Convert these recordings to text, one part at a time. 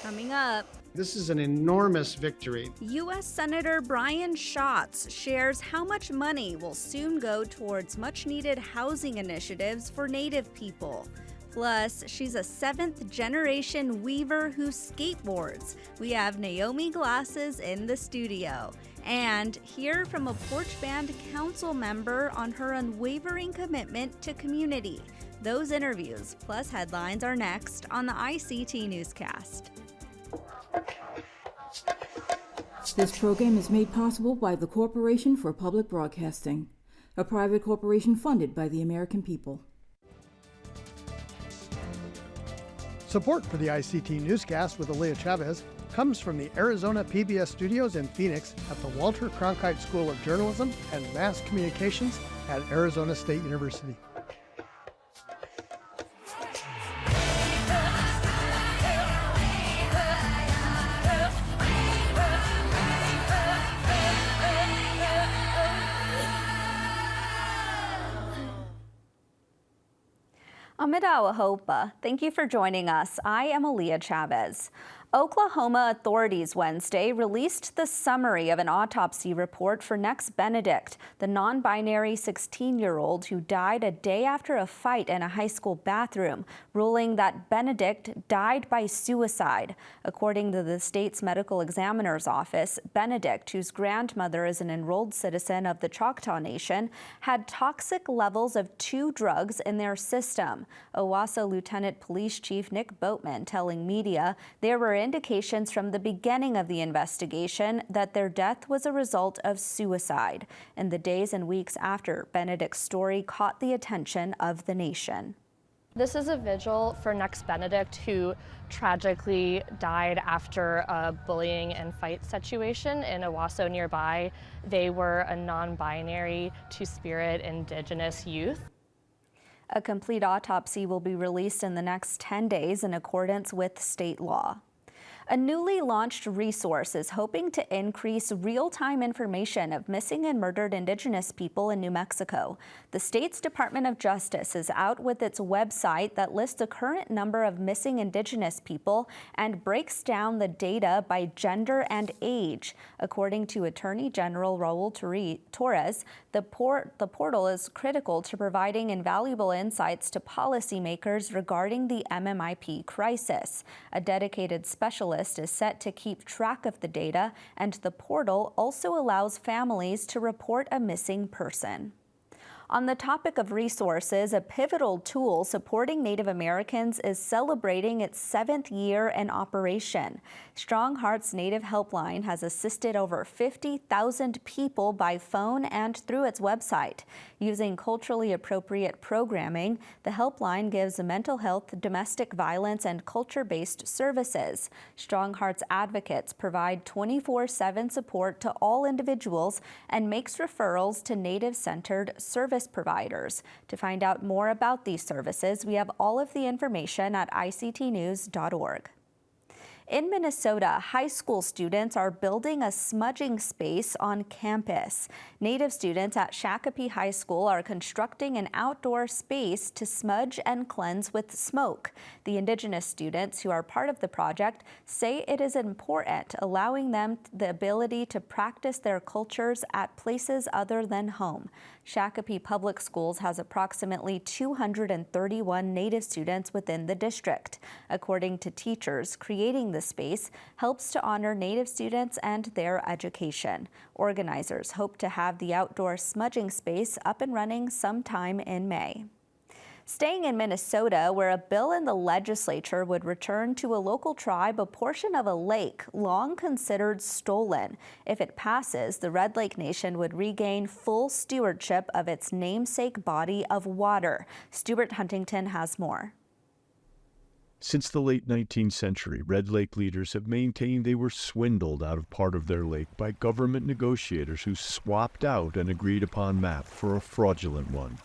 Coming up, this is an enormous victory. U.S. Senator Brian Schatz shares how much money will soon go towards much-needed housing initiatives for Native people. Plus, she's a seventh-generation weaver who skateboards. We have Naomi Glasses in the studio. And hear from a Poarch Band Council member on her unwavering commitment to community. Those interviews, plus headlines, are next on the ICT Newscast. This program is made possible by the Corporation for Public Broadcasting, a private corporation funded by the American people. Support for the ICT Newscast with Aaliyah Chavez comes from the Arizona PBS studios in Phoenix at the Walter Cronkite School of Journalism and Mass Communications at Arizona State University. Amidawa Hopa, thank you for joining us. I am Aaliyah Chavez. Oklahoma authorities Wednesday released the summary of an autopsy report for Nex Benedict, the non-binary 16-year-old who died a day after a fight in a high school bathroom, ruling that Benedict died by suicide. According to the state's medical examiner's office, Benedict, whose grandmother is an enrolled citizen of the Choctaw Nation, had toxic levels of 2 drugs in their system. Owasso Lieutenant Police Chief Nick Boatman telling media there were indications from the beginning of the investigation that their death was a result of suicide. In the days and weeks after, Benedict's story caught the attention of the nation. This is a vigil for Nex Benedict, who tragically died after a bullying and fight situation in Owasso nearby. They were a non-binary, Two-Spirit Indigenous youth. A complete autopsy will be released in the next 10 days in accordance with state law. A newly launched resource is hoping to increase real-time information of missing and murdered Indigenous people in New Mexico. The state's Department of Justice is out with its website that lists the current number of missing Indigenous people and breaks down the data by gender and age. According to Attorney General Raul Torres, the portal is critical to providing invaluable insights to policymakers regarding the MMIP crisis. A dedicated specialist is set to keep track of the data, and the portal also allows families to report a missing person. On the topic of resources, a pivotal tool supporting Native Americans is celebrating its 7th year in operation. Strong Hearts Native Helpline has assisted over 50,000 people by phone and through its website. Using culturally appropriate programming, the helpline gives mental health, domestic violence, and culture-based services. Strong Hearts advocates provide 24/7 support to all individuals and makes referrals to Native-centered service providers. To find out more about these services, we have all of the information at ictnews.org. In Minnesota, high school students are building a smudging space on campus. Native students at Shakopee High School are constructing an outdoor space to smudge and cleanse with smoke. The Indigenous students who are part of the project say it is important, allowing them the ability to practice their cultures at places other than home. Shakopee Public Schools has approximately 231 Native students within the district. According to teachers, creating the space helps to honor Native students and their education. Organizers hope to have the outdoor smudging space up and running sometime in May. Staying in Minnesota, where a bill in the legislature would return to a local tribe a portion of a lake long considered stolen. If it passes, the Red Lake Nation would regain full stewardship of its namesake body of water. Stuart Huntington has more. Since the late 19th century, Red Lake leaders have maintained they were swindled out of part of their lake by government negotiators who swapped out an agreed-upon map for a fraudulent one.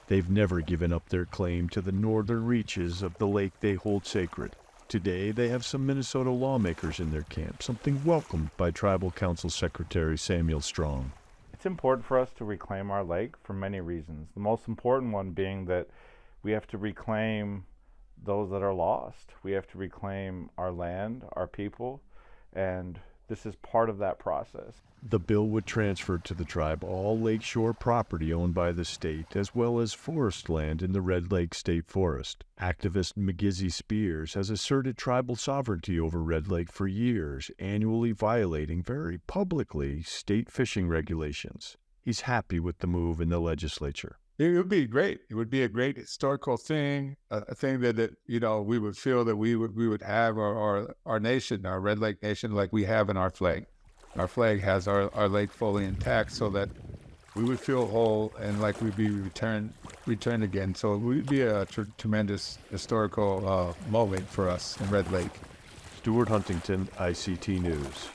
They've never given up their claim to the northern reaches of the lake they hold sacred. Today, they have some Minnesota lawmakers in their camp, something welcomed by Tribal Council Secretary Samuel Strong. It's important for us to reclaim our lake for many reasons. The most important one being that we have to reclaim those that are lost. We have to reclaim our land, our people, and this is part of that process. The bill would transfer to the tribe all lakeshore property owned by the state, as well as forest land in the Red Lake State Forest. Activist McGizzy Spears has asserted tribal sovereignty over Red Lake for years, annually violating very publicly state fishing regulations. He's happy with the move in the legislature. It would be great. It would be a great historical thing, a thing that we would feel that we would have our nation, our Red Lake Nation, like we have in our flag. Our flag has our lake fully intact, so that we would feel whole and like we'd be returned again. So it would be a tremendous historical moment for us in Red Lake. Stuart Huntington, ICT News.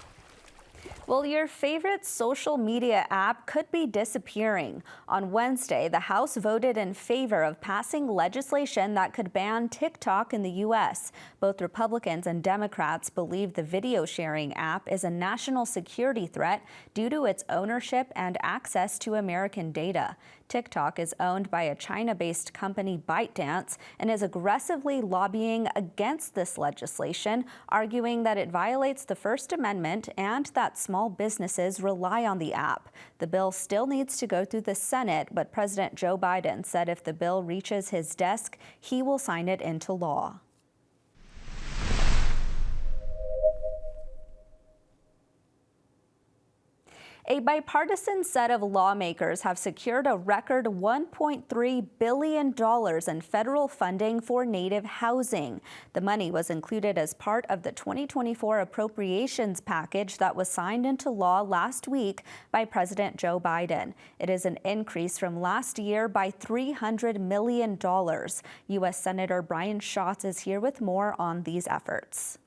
Well, your favorite social media app could be disappearing. On Wednesday, the House voted in favor of passing legislation that could ban TikTok in the U.S. Both Republicans and Democrats believe the video sharing app is a national security threat due to its ownership and access to American data. TikTok is owned by a China-based company, ByteDance, and is aggressively lobbying against this legislation, arguing that it violates the First Amendment and that small businesses rely on the app. The bill still needs to go through the Senate, but President Joe Biden said if the bill reaches his desk, he will sign it into law. A bipartisan set of lawmakers have secured a record $1.3 billion in federal funding for Native housing. The money was included as part of the 2024 appropriations package that was signed into law last week by President Joe Biden. It is an increase from last year by $300 million. U.S. Senator Brian Schatz is here with more on these efforts.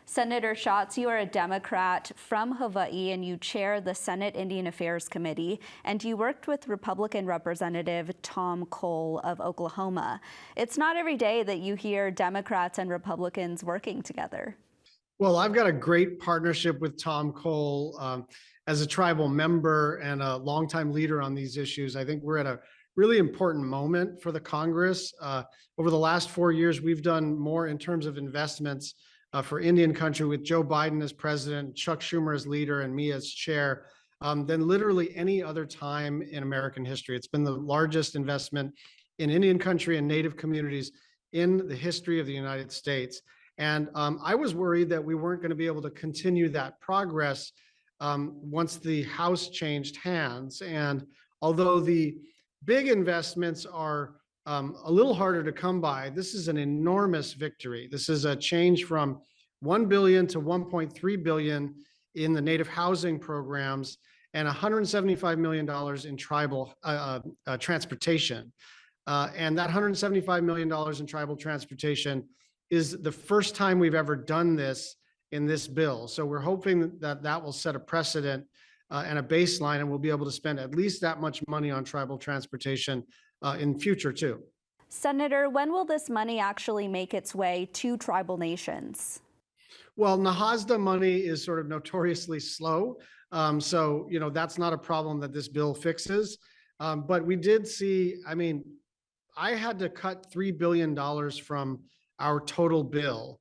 Senator Schatz, you are a Democrat from Hawaii and you chair the Senate Indian Affairs Committee, and you worked with Republican Representative Tom Cole of Oklahoma. It's not every day that you hear Democrats and Republicans working together. Well, I've got a great partnership with Tom Cole as a tribal member and a longtime leader on these issues. I think we're at a really important moment for the Congress. Over the last 4 years, we've done more in terms of investments for Indian country with Joe Biden as president, Chuck Schumer as leader, and me as chair, than literally any other time in American history. It's been the largest investment in Indian country and Native communities in the history of the United States. And I was worried that we weren't going to be able to continue that progress once the House changed hands. And although the big investments are a little harder to come by, this is an enormous victory. This is a change from $1 billion to $1.3 billion in the Native housing programs and $175 million in tribal transportation. And that $175 million in tribal transportation is the first time we've ever done this in this bill. So we're hoping that that will set a precedent and a baseline, and we'll be able to spend at least that much money on tribal transportation in future too. Senator, when will this money actually make its way to tribal nations? Well, NAHASDA money is sort of notoriously slow. So, that's not a problem that this bill fixes. But we did see, I had to cut $3 billion from our total bill.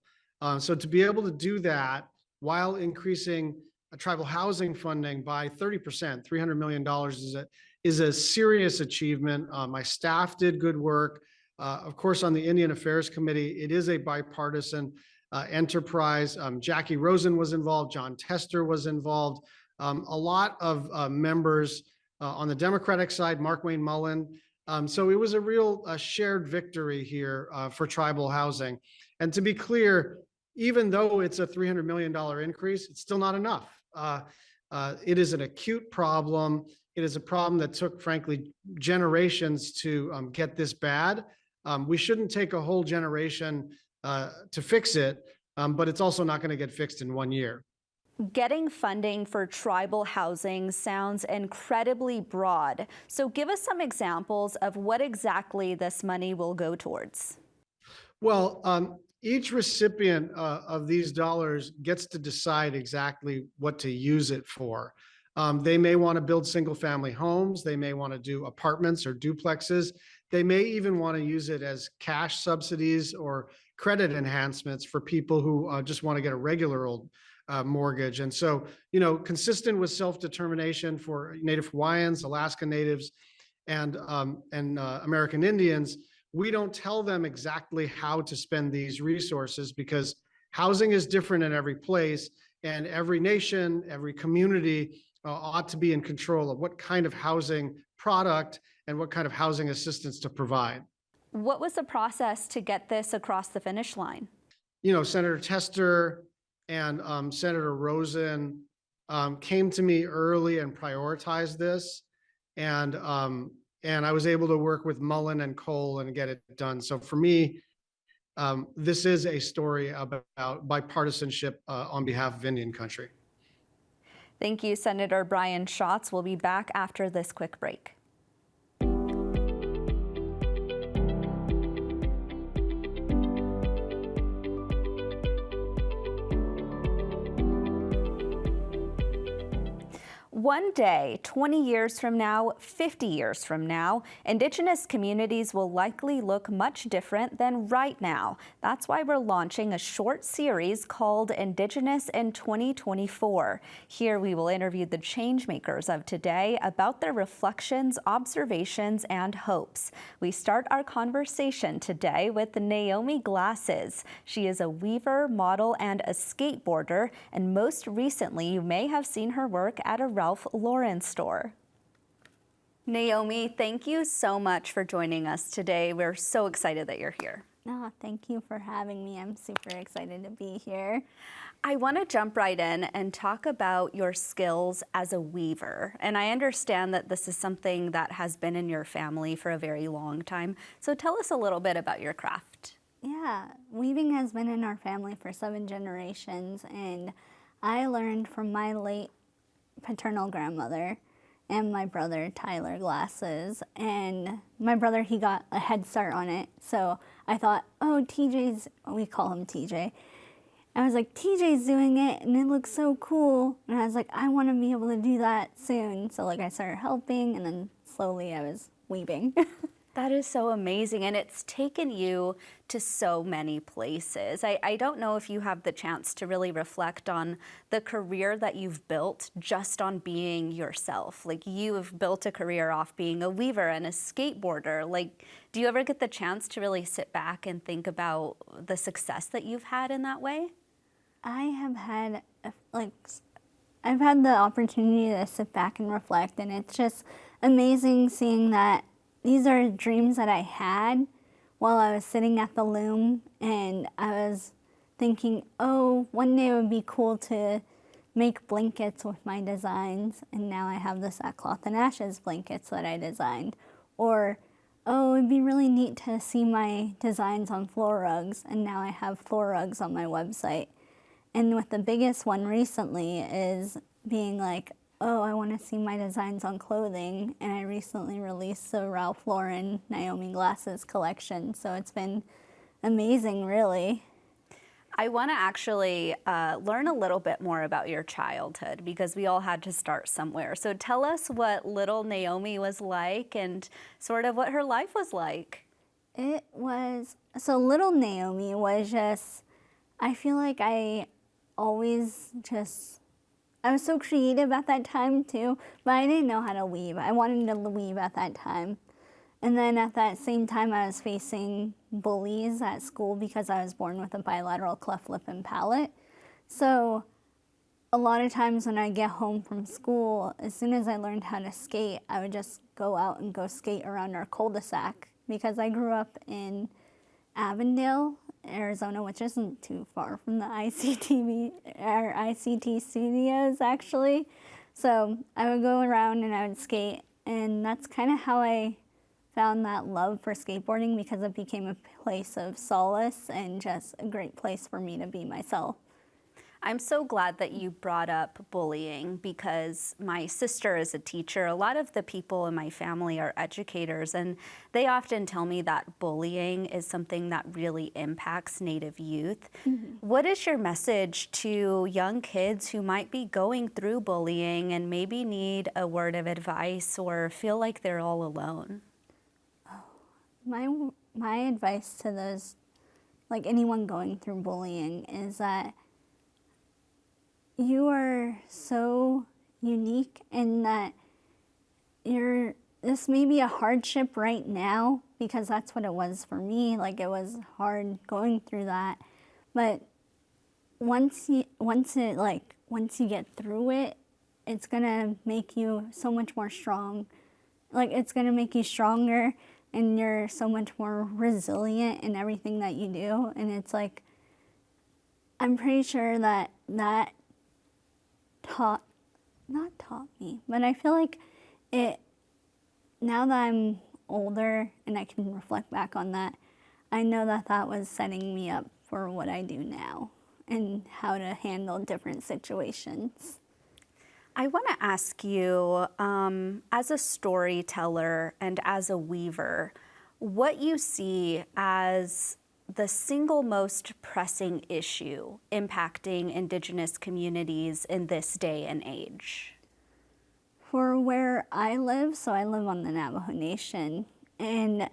So to be able to do that while increasing tribal housing funding by 30%, $300 million is a serious achievement. My staff did good work. Of course, on the Indian Affairs Committee, it is a bipartisan enterprise. Jackie Rosen was involved. John Tester was involved. A lot of members on the Democratic side, Mark Wayne Mullen. So it was a real shared victory here for tribal housing. And to be clear, even though it's a $300 million increase, it's still not enough. It is an acute problem. It is a problem that took, frankly, generations to get this bad. We shouldn't take a whole generation to fix it, but it's also not going to get fixed in 1 year. Getting funding for tribal housing sounds incredibly broad. So give us some examples of what exactly this money will go towards. Well, each recipient of these dollars gets to decide exactly what to use it for. They may want to build single family homes. They may want to do apartments or duplexes. They may even want to use it as cash subsidies or credit enhancements for people who just want to get a regular old mortgage. And so, consistent with self-determination for Native Hawaiians, Alaska Natives, and American Indians, we don't tell them exactly how to spend these resources because housing is different in every place, and every nation, every community ought to be in control of what kind of housing product and what kind of housing assistance to provide. What was the process to get this across the finish line? Senator Tester and Senator Rosen came to me early and prioritized this. And I was able to work with Mullen and Cole and get it done. So for me, this is a story about bipartisanship on behalf of Indian country. Thank you, Senator Brian Schatz. We'll be back after this quick break. One day, 20 years from now, 50 years from now, Indigenous communities will likely look much different than right now. That's why we're launching a short series called Indigenous in 2024. Here we will interview the changemakers of today about their reflections, observations, and hopes. We start our conversation today with Naomi Glasses. She is a weaver, model, and a skateboarder, and most recently you may have seen her work at a Ralph Lauren store. Naomi, thank you so much for joining us today. We're so excited that you're here. Oh, thank you for having me. I'm super excited to be here. I want to jump right in and talk about your skills as a weaver. And I understand that this is something that has been in your family for a very long time. So tell us a little bit about your craft. Yeah, weaving has been in our family for 7 generations, and I learned from my late paternal grandmother and my brother Tyler Glasses. And my brother, he got a head start on it. So I thought, oh, we call him TJ. I was like, TJ's doing it and it looks so cool. And I was like, I want to be able to do that soon. So I started helping, and then slowly I was weaving. That is so amazing, and it's taken you to so many places. I don't know if you have the chance to really reflect on the career that you've built just on being yourself. You have built a career off being a weaver and a skateboarder. Do you ever get the chance to really sit back and think about the success that you've had in that way? I have had, I've had the opportunity to sit back and reflect, and it's just amazing seeing that these are dreams that I had while I was sitting at the loom, and I was thinking, oh, one day it would be cool to make blankets with my designs, and now I have the sackcloth and ashes blankets that I designed. Or, oh, it'd be really neat to see my designs on floor rugs, and now I have floor rugs on my website. And with the biggest one recently is being like, oh, I want to see my designs on clothing, and I recently released the Ralph Lauren Naiomi Glasses collection, so it's been amazing, really. I want to actually learn a little bit more about your childhood, because we all had to start somewhere. So tell us what little Naomi was like and sort of what her life was like. Little Naomi was just, I feel like I was so creative at that time too, but I didn't know how to weave. I wanted to weave at that time. And then at that same time, I was facing bullies at school because I was born with a bilateral cleft lip and palate. So a lot of times when I get home from school, as soon as I learned how to skate, I would just go out and go skate around our cul-de-sac, because I grew up in Avondale, Arizona, which isn't too far from the ICT studios, actually. So I would go around and I would skate, and that's kind of how I found that love for skateboarding, because it became a place of solace and just a great place for me to be myself. I'm so glad that you brought up bullying, because my sister is a teacher. A lot of the people in my family are educators, and they often tell me that bullying is something that really impacts Native youth. Mm-hmm. What is your message to young kids who might be going through bullying and maybe need a word of advice or feel like they're all alone? My advice to those, like anyone going through bullying, is that you are so unique in that this may be a hardship right now, because that's what it was for me. Like, it was hard going through that. But once you get through it, it's gonna make you so much more strong. Like, it's gonna make you stronger, and you're so much more resilient in everything that you do. And it's like, I'm pretty sure that not taught me, but I feel like it, now that I'm older and I can reflect back on that, I know that that was setting me up for what I do now and how to handle different situations. I want to ask you, as a storyteller and as a weaver, what you see as the single most pressing issue impacting Indigenous communities in this day and age? For where I live, so I live on the Navajo Nation, and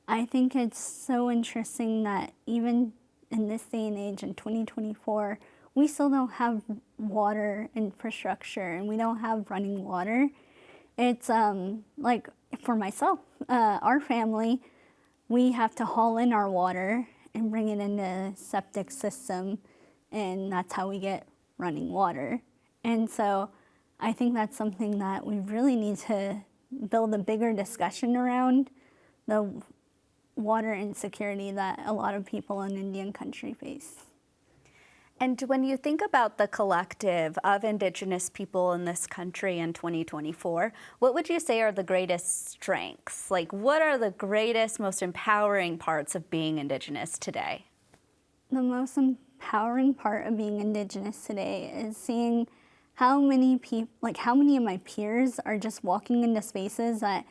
I think it's so interesting that even in this day and age in 2024, we still don't have water infrastructure, and we don't have running water. It's like, for myself, our family, we have to haul in our water and bring it in the septic system, and that's how we get running water. And so I think that's something that we really need to build a bigger discussion around, the water insecurity that a lot of people in Indian country face. And when you think about the collective of Indigenous people in this country in 2024, what would you say are the greatest strengths? Like, what are the greatest, most empowering parts of being Indigenous today? The most empowering part of being Indigenous today is seeing how many people, like how many of my peers are just walking into spaces that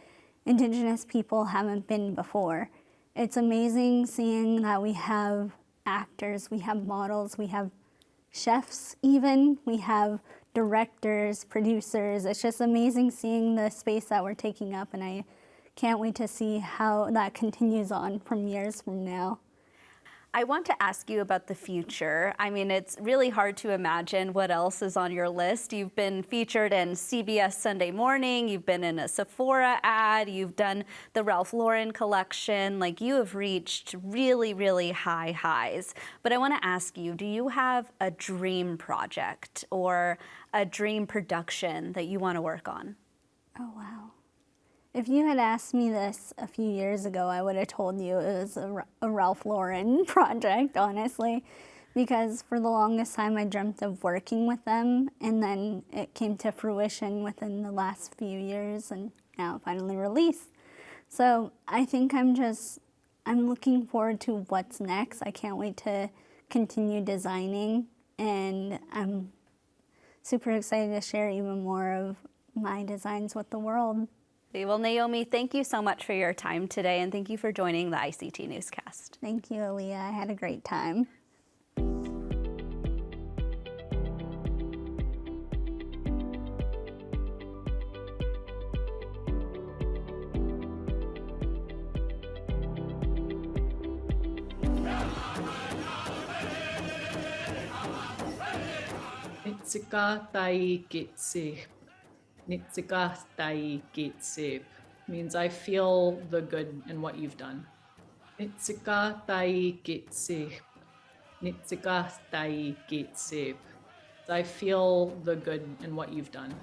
Indigenous people haven't been before. It's amazing seeing that we have actors, we have models, we have chefs even, we have directors, producers. It's just amazing seeing the space that we're taking up, and I can't wait to see how that continues on from years from now. I want to ask you about the future. I mean, it's really hard to imagine what else is on your list. You've been featured in CBS Sunday Morning, you've been in a Sephora ad, you've done the Ralph Lauren collection. Like, you have reached really, really high highs. But I want to ask you, do you have a dream project or a dream production that you want to work on? Oh, wow. If you had asked me this a few years ago, I would have told you it was a Ralph Lauren project, honestly, because for the longest time I dreamt of working with them, and then it came to fruition within the last few years, and now finally released. So I think I'm looking forward to what's next. I can't wait to continue designing, and I'm super excited to share even more of my designs with the world. Well, Naomi, thank you so much for your time today, and thank you for joining the ICT Newscast. Thank you, Aaliyah. I had a great time. Nitsika tai gitsi. Nitsika tai gitsi means I feel the good in what you've done. Nitsika tai gitsi. Nitsika tai gitsi. I feel the good in what you've done.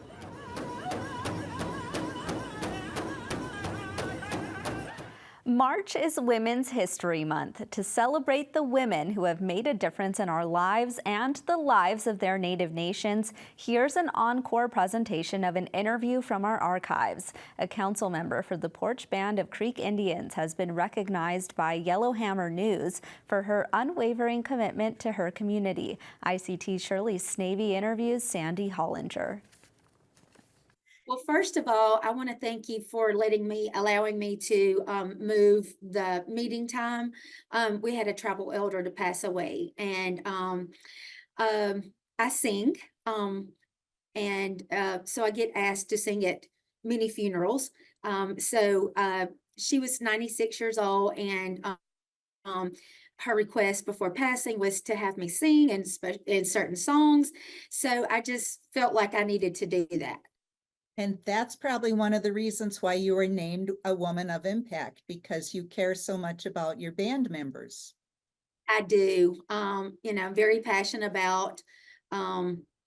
March is Women's History Month to celebrate the women who have made a difference in our lives and the lives of their Native nations. Here's an encore presentation of an interview from our archives. A council member for the Poarch Band of Creek Indians has been recognized by Yellowhammer News for her unwavering commitment to her community. ICT Shirley's Sneve interviews Sandy Hollinger. Well, first of all, I want to thank you for allowing me to move the meeting time. We had a tribal elder to pass away, and I sing, and so I get asked to sing at many funerals. So she was 96 years old, and her request before passing was to have me sing in certain songs. So I just felt like I needed to do that. And that's probably one of the reasons why you were named a woman of impact, because you care so much about your band members. I do. I'm very passionate about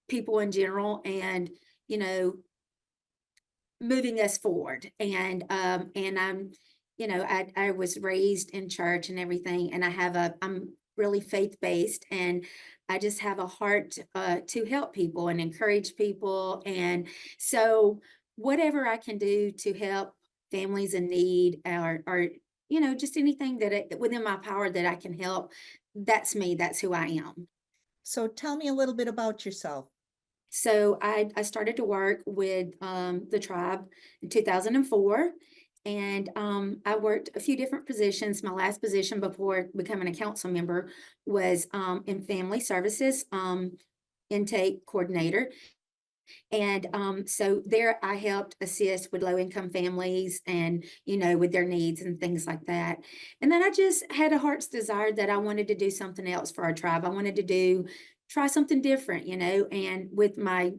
people in general, and, moving us forward. And I'm, I was raised in church and everything, and I'm really faith-based, and I just have a heart to help people and encourage people. And so whatever I can do to help families in need, or just anything within my power that I can help, that's me, that's who I am. So tell me a little bit about yourself. So I started to work with the tribe in 2004, and I worked a few different positions. My last position before becoming a council member was in family services, intake coordinator. And so there I helped assist with low income families and, with their needs and things like that. And then I just had a heart's desire that I wanted to do something else for our tribe. I wanted to try something different, and with my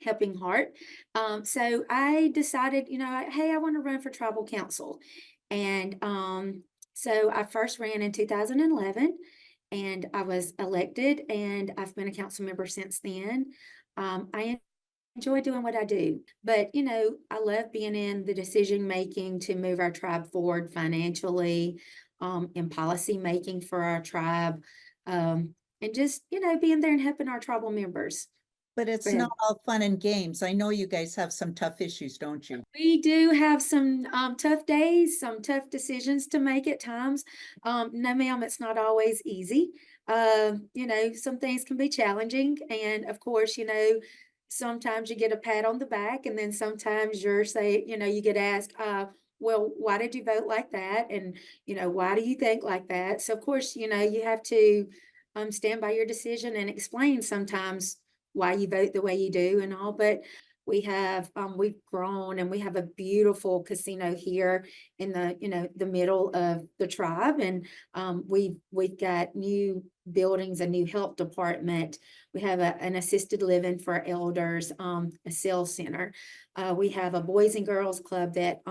helping heart. So I decided, hey, I want to run for tribal council. And so I first ran in 2011, and I was elected, and I've been a council member since then. I enjoy doing what I do, but I love being in the decision making to move our tribe forward financially, in policy making for our tribe, and just being there and helping our tribal members. But it's not all fun and games. I know you guys have some tough issues, don't you? We do have some tough days, some tough decisions to make at times. No, ma'am, it's not always easy. Some things can be challenging, and of course, sometimes you get a pat on the back, and then sometimes you get asked, well, why did you vote like that? And, why do you think like that? So of course, you have to stand by your decision and explain sometimes why you vote the way you do and all. But we've grown, and we have a beautiful casino here in the middle of the tribe. And we've got new buildings, a new health department. We have an assisted living for elders, a sales center. We have a boys and girls club that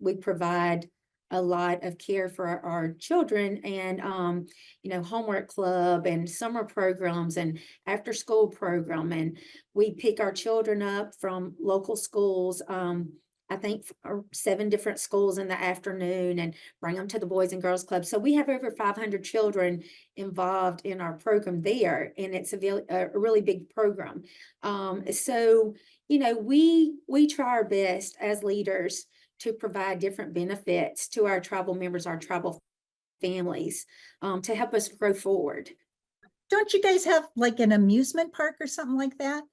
we provide a lot of care for our children, and homework club and summer programs and after school program. And we pick our children up from local schools, I think 7 different schools in the afternoon, and bring them to the Boys and Girls Club. So we have over 500 children involved in our program there, and it's a really big program. So we try our best as leaders to provide different benefits to our tribal members, our tribal families, to help us grow forward. Don't you guys have like an amusement park or something like that?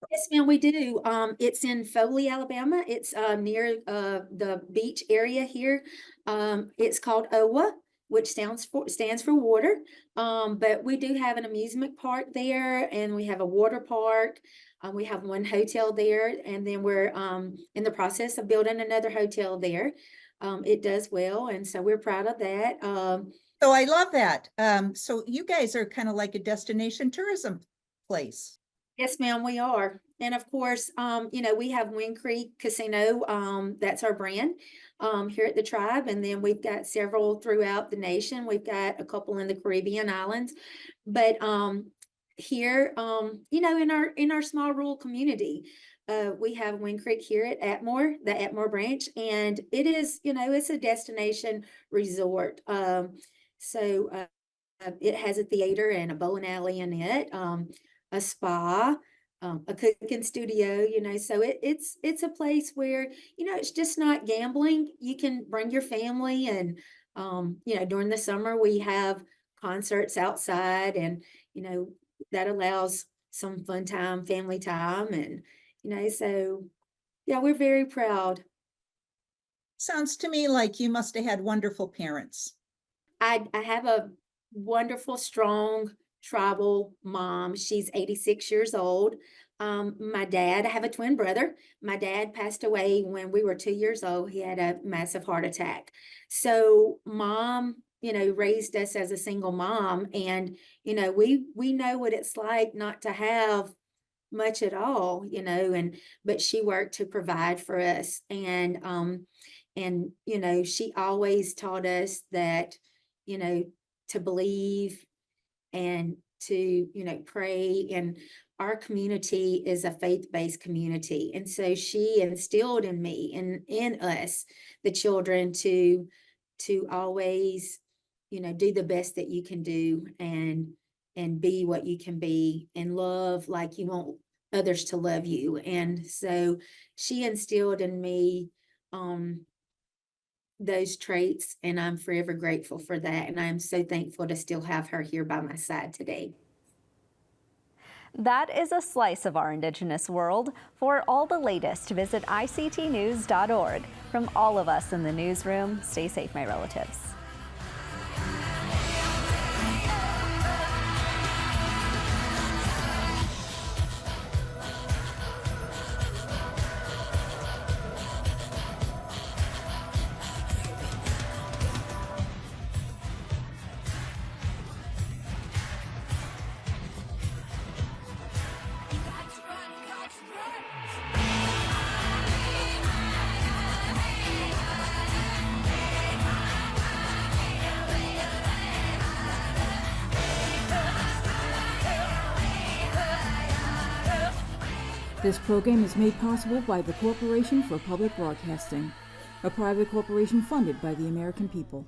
Yes, ma'am, we do. It's in Foley, Alabama. It's near the beach area here. It's called OWA, which stands for water. But we do have an amusement park there, and we have a water park. We have one hotel there, and then we're in the process of building another hotel there. It does well, and so we're proud of that. So I love that. So you guys are kind of like a destination tourism place. Yes, ma'am, we are. And of course, we have Wind Creek Casino. That's our brand here at the tribe. And then we've got several throughout the nation. We've got a couple in the Caribbean islands. But here, in our small rural community, we have Wind Creek here at Atmore, the Atmore branch, and it is, it's a destination resort. So it has a theater and a bowling alley in it, a spa, a cooking studio, so it's a place where, it's just not gambling. You can bring your family, and, during the summer we have concerts outside, and, that allows some fun time, family time. And, so yeah, we're very proud. Sounds to me like you must have had wonderful parents. I have a wonderful, strong tribal mom. She's 86 years old. My dad, I have a twin brother. My dad passed away when we were 2 years old. He had a massive heart attack. So mom, raised us as a single mom. And, we know what it's like not to have much at all, but she worked to provide for us. And she always taught us that, to believe and to, pray. And our community is a faith-based community. And so she instilled in me and in us, the children, to always, do the best that you can do and be what you can be and love like you want others to love you. And so she instilled in me those traits, and I'm forever grateful for that. And I'm so thankful to still have her here by my side today. That is a slice of our Indigenous world. For all the latest, visit ictnews.org. From all of us in the newsroom, stay safe, my relatives. This program is made possible by the Corporation for Public Broadcasting, a private corporation funded by the American people.